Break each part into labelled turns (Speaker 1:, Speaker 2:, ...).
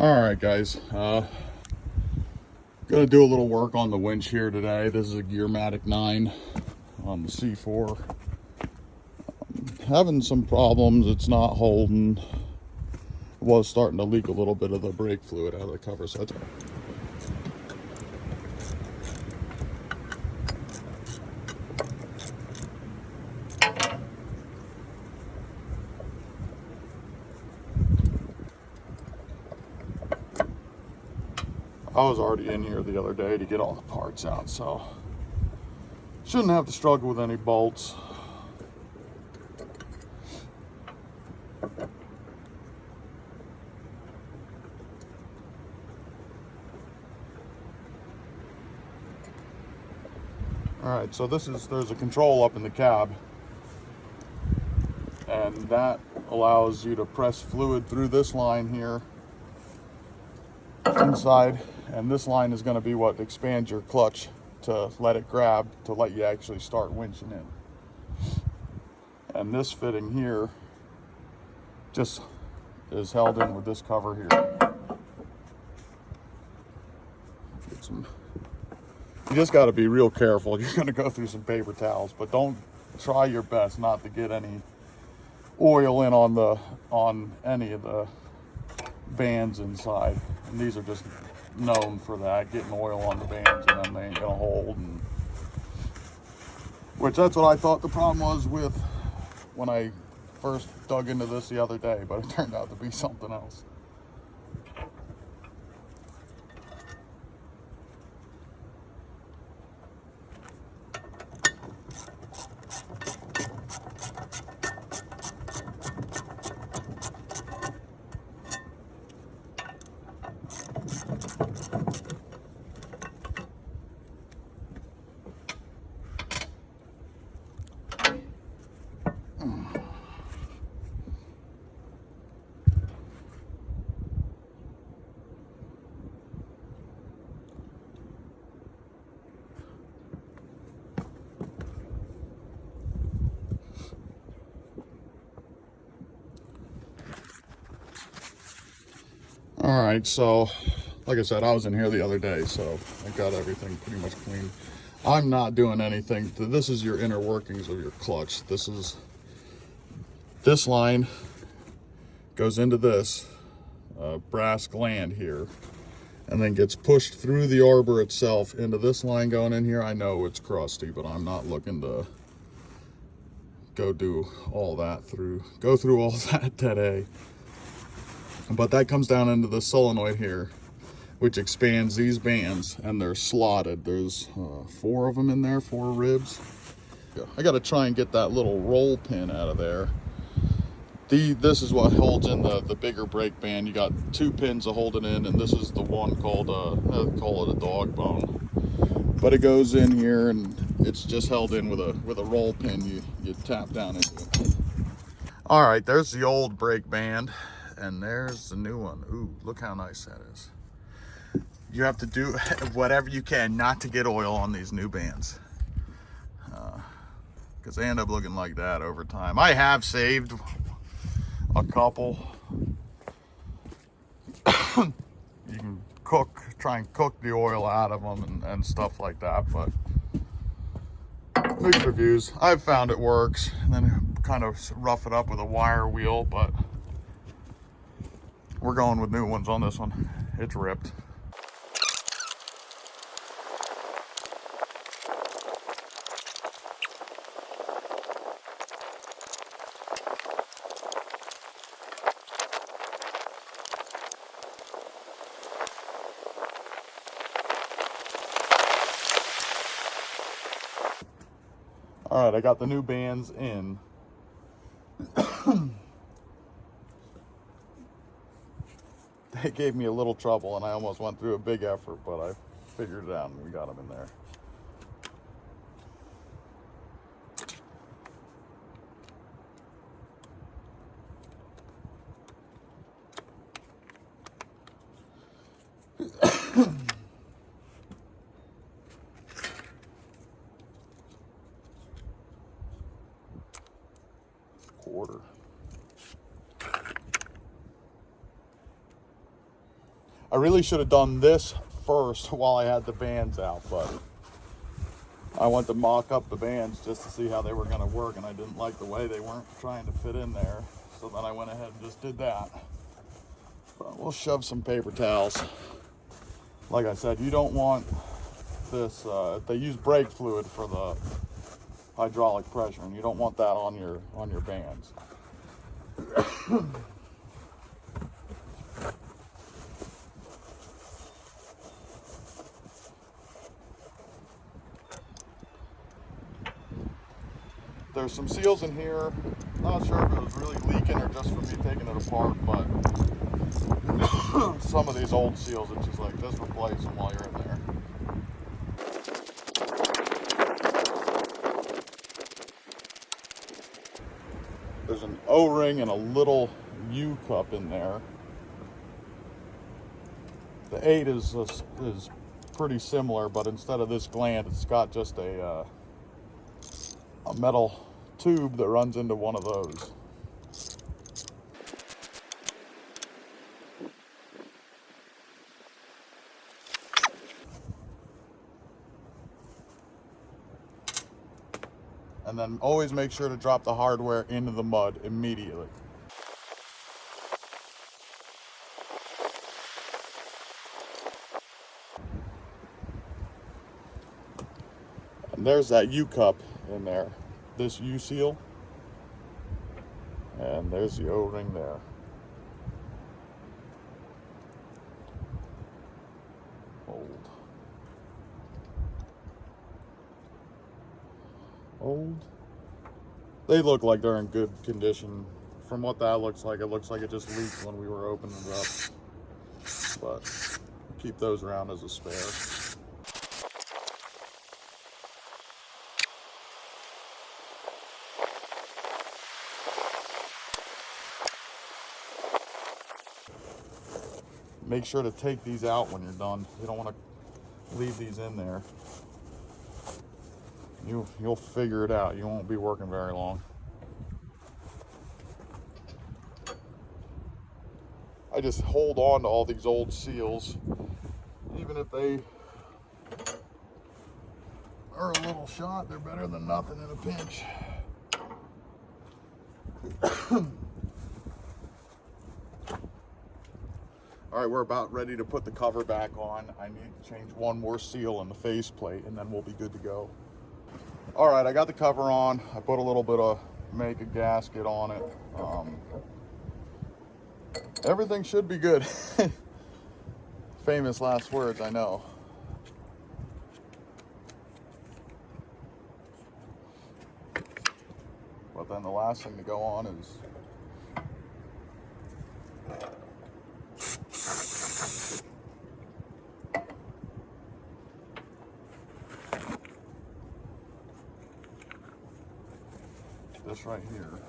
Speaker 1: All right, guys. Gonna do a little work on the winch here today. This is a Gearmatic 9 on the C4. Having some problems. It's not holding. It was starting to leak a little bit of the brake fluid out of the cover. So that's I was already in here the other day to get all the parts out, so shouldn't have to struggle with any bolts. All right, so there's a control up in the cab, and that allows you to press fluid through this line here inside, and this line is going to be what expands your clutch to let it grab to let you actually start winching in. And this fitting here just is held in with this cover here. You just got to be real careful. You're going to go through some paper towels, but don't try your best not to get any oil in on any of the bands inside. And these are just known for that, getting oil on the bands, and then they ain't gonna hold. Which that's what I thought the problem was with when I first dug into this the other day, but it turned out to be something else. All right, so like I said, I was in here the other day, so I got everything pretty much clean. I'm not doing anything. This is your inner workings of your clutch. This line goes into this brass gland here, and then gets pushed through the arbor itself into this line going in here. I know it's crusty, but I'm not looking to go through all that today. But that comes down into the solenoid here, which expands these bands, and they're slotted. There's 4 of them in there, 4 ribs. I got to try and get that little roll pin out of there. This is what holds in the bigger brake band. You got 2 pins to hold it in, and this is the one called call it a dog bone. But it goes in here, and it's just held in with a roll pin. You tap down into it. All right, there's the old brake band. And there's the new one. Ooh, look how nice that is. You have to do whatever you can not to get oil on these new bands, because they end up looking like that over time. I have saved a couple. You can try and cook the oil out of them and stuff like that, but mixed reviews. I've found it works, and then kind of rough it up with a wire wheel, but we're going with new ones on this one. It's ripped. All right, I got the new bands in. They gave me a little trouble, and I almost went through a big effort, but I figured it out, and we got them in there. Quarter. I really should have done this first while I had the bands out, but I went to mock up the bands just to see how they were going to work, and I didn't like the way they weren't trying to fit in there. So then I went ahead and just did that. But we'll shove some paper towels. Like I said, you don't want this, they use brake fluid for the hydraulic pressure, and you don't want that on your bands. There's some seals in here. Not sure if it was really leaking or just from me taking it apart, but some of these old seals, it's just like, just replace them while you're in there. There's an O-ring and a little U-cup in there. The 8 is pretty similar, but instead of this gland, it's got just a metal tube that runs into one of those. And then always make sure to drop the hardware into the mud immediately. And there's that U-cup in there. This U-seal. And there's the O-ring there. Old. They look like they're in good condition. From what that looks like, it looks like it just leaked when we were opening it up. But keep those around as a spare. Make sure to take these out when you're done. You don't want to leave these in there. You'll figure it out. You won't be working very long. I just hold on to all these old seals, even if they are a little shot. They're better than nothing in a pinch. All right, we're about ready to put the cover back on. I need to change one more seal in the faceplate, and then we'll be good to go. All right, I got the cover on. I put a little bit of make a gasket on it. Everything should be good. Famous last words, I know. But then the last thing to go on is this right here.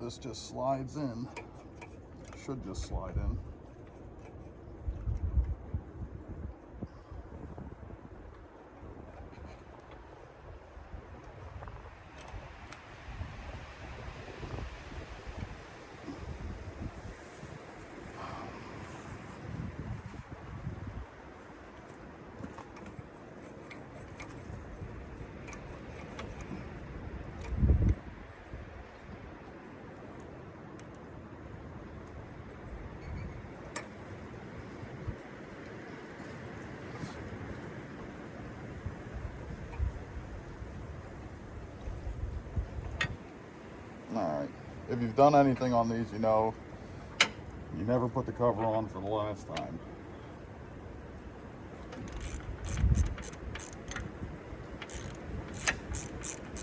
Speaker 1: This just slides in. Should just slide in. Alright, if you've done anything on these, you know you never put the cover on for the last time.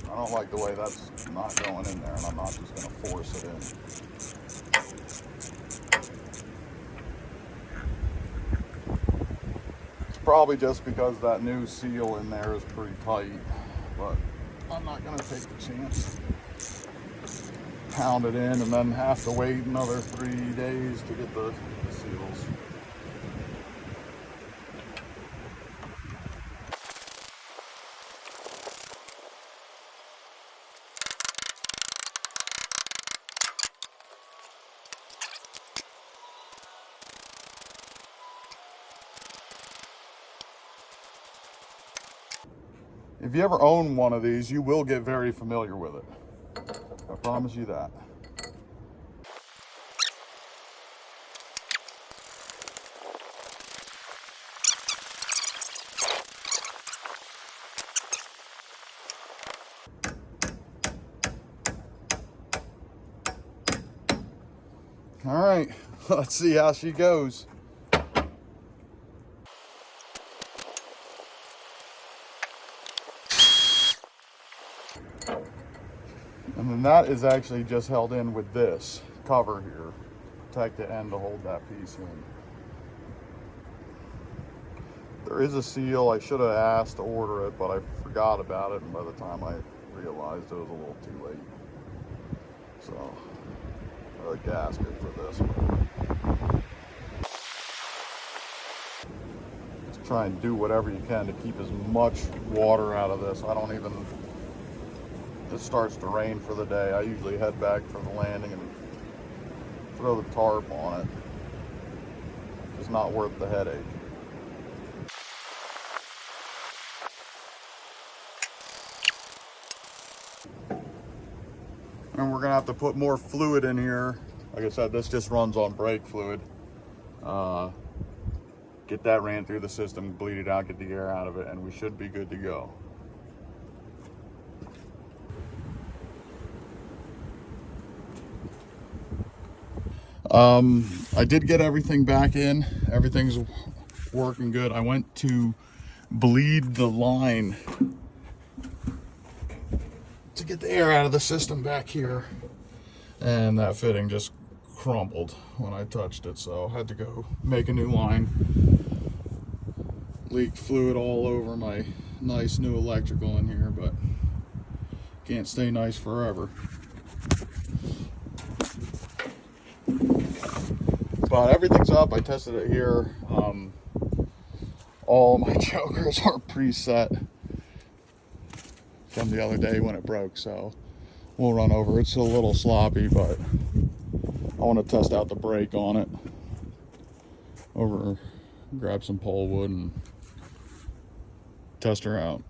Speaker 1: I don't like the way that's not going in there, and I'm not just going to force it in. It's probably just because that new seal in there is pretty tight, but I'm not going to take the chance. Pound it in and then have to wait another 3 days to get the seals. If you ever own one of these, you will get very familiar with it. I promise you that. All right, let's see how she goes. And then that is actually just held in with this cover here. Protect the end to hold that piece in. There is a seal. I should have asked to order it, but I forgot about it, and by the time I realized it was a little too late. So, a gasket for this one. Just try and do whatever you can to keep as much water out of this. It starts to rain for the day. I usually head back for the landing and throw the tarp on it. It's not worth the headache. And we're gonna have to put more fluid in here. Like I said, this just runs on brake fluid. Get that ran through the system, bleed it out, get the air out of it, and we should be good to go. I did get everything back in. Everything's working good. I went to bleed the line to get the air out of the system back here, and that fitting just crumpled when I touched it, so I had to go make a new line. Leaked fluid all over my nice new electrical in here, but can't stay nice forever. But everything's up. I tested it here. All my chokers are preset from the other day when it broke, so we'll run over. It's a little sloppy, but I want to test out the brake on it. Grab some pole wood and test her out.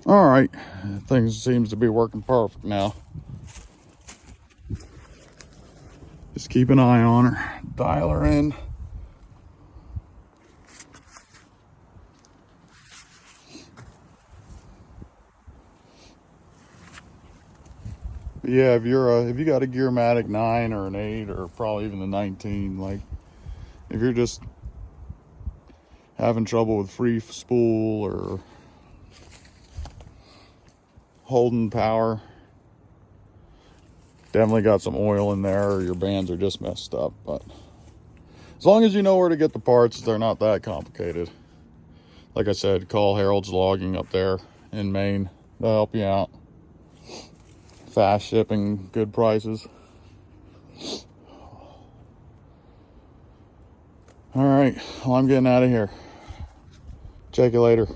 Speaker 1: All right, things seems to be working perfect now. Just keep an eye on her, dial her in. Yeah, if you got a Gearmatic 9 or an 8 or probably even the 19, like if you're just having trouble with free spool or holding power, definitely got some oil in there, or your bands are just messed up. But as long as you know where to get the parts, they're not that complicated. Like I said, call Harold's Logging up there in Maine. They'll help you out. Fast shipping, good prices. All right, well, I'm getting out of here. Check you later.